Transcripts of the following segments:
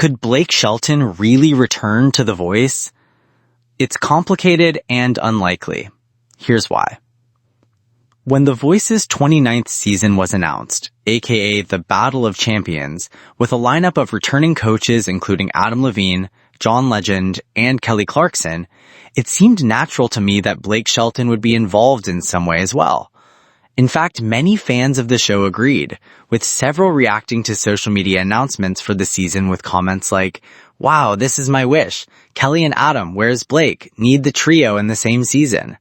Could Blake Shelton really return to The Voice? It's complicated and unlikely. Here's why. When The Voice's 29th season was announced, aka the Battle of Champions, with a lineup of returning coaches including Adam Levine, John Legend, and Kelly Clarkson, it seemed natural to me that Blake Shelton would be involved in some way as well. In fact, many fans of the show agreed, with several reacting to social media announcements for the season with comments like, "Wow, this is my wish. Kelly and Adam, where's Blake? Need the trio in the same season."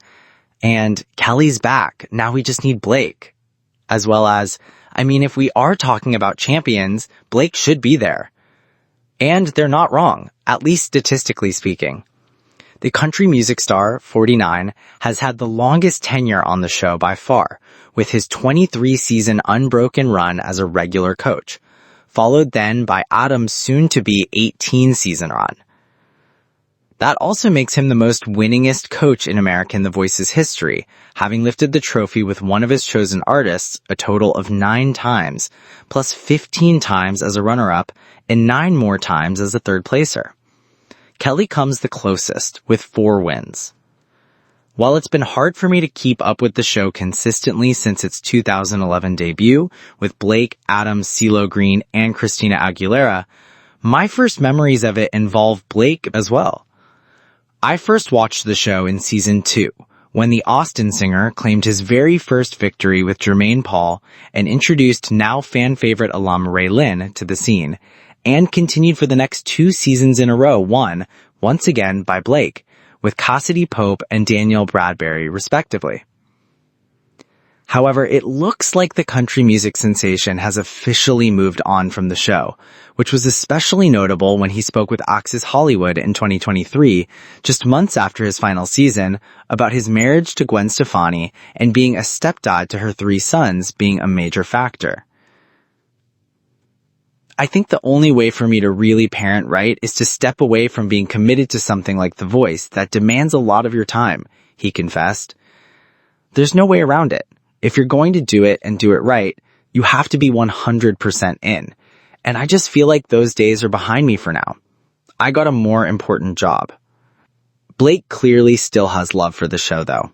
And Kelly's back. Now we just need Blake. As well as, if we are talking about champions, Blake should be there. And they're not wrong, at least statistically speaking. The country music star, 49, has had the longest tenure on the show by far, with his 23-season unbroken run as a regular coach, followed then by Adam's soon-to-be 18-season run. That also makes him the most winningest coach in American The Voice's history, having lifted the trophy with one of his chosen artists a total of 9 times, plus 15 times as a runner-up and 9 more times as a third placer. Kelly comes the closest, with 4 wins. While it's been hard for me to keep up with the show consistently since its 2011 debut, with Blake, Adam, CeeLo Green, and Christina Aguilera, my first memories of it involve Blake as well. I first watched the show in season 2, when the Austin singer claimed his very first victory with Jermaine Paul and introduced now fan-favorite alum Ray Lynn to the scene, and continued for the next 2 seasons in a row won, once again by Blake, with Cassidy Pope and Danielle Bradbury, respectively. However, it looks like the country music sensation has officially moved on from the show, which was especially notable when he spoke with Access Hollywood in 2023, just months after his final season, about his marriage to Gwen Stefani and being a stepdad to her 3 sons being a major factor. I think the only way for me to really parent right is to step away from being committed to something like The Voice that demands a lot of your time, he confessed. There's no way around it. If you're going to do it and do it right, you have to be 100% in. And I just feel like those days are behind me for now. I got a more important job. Blake clearly still has love for the show though.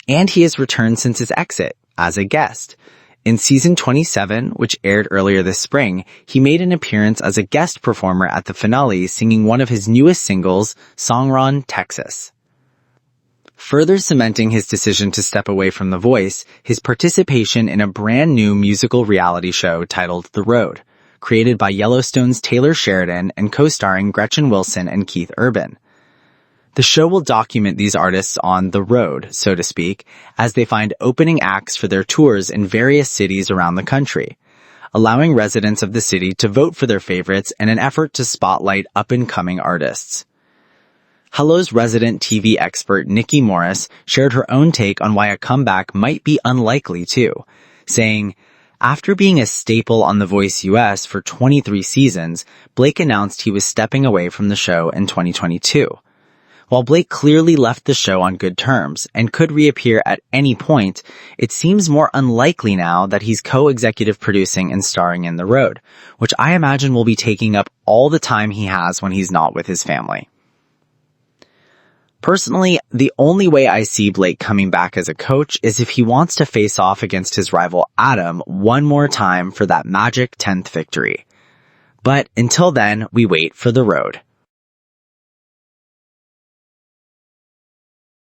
And he has returned since his exit, as a guest. In season 27, which aired earlier this spring, he made an appearance as a guest performer at the finale singing one of his newest singles, Songron, Texas. Further cementing his decision to step away from The Voice, his participation in a brand new musical reality show titled The Road, created by Yellowstone's Taylor Sheridan and co-starring Gretchen Wilson and Keith Urban. The show will document these artists on the road, so to speak, as they find opening acts for their tours in various cities around the country, allowing residents of the city to vote for their favorites in an effort to spotlight up-and-coming artists. Hello's resident TV expert Nikki Morris shared her own take on why a comeback might be unlikely too, saying, "After being a staple on The Voice US for 23 seasons, Blake announced he was stepping away from the show in 2022. While Blake clearly left the show on good terms and could reappear at any point, it seems more unlikely now that he's co-executive producing and starring in The Road, which I imagine will be taking up all the time he has when he's not with his family." Personally, the only way I see Blake coming back as a coach is if he wants to face off against his rival Adam one more time for that magic 10th victory. But until then, we wait for The Road.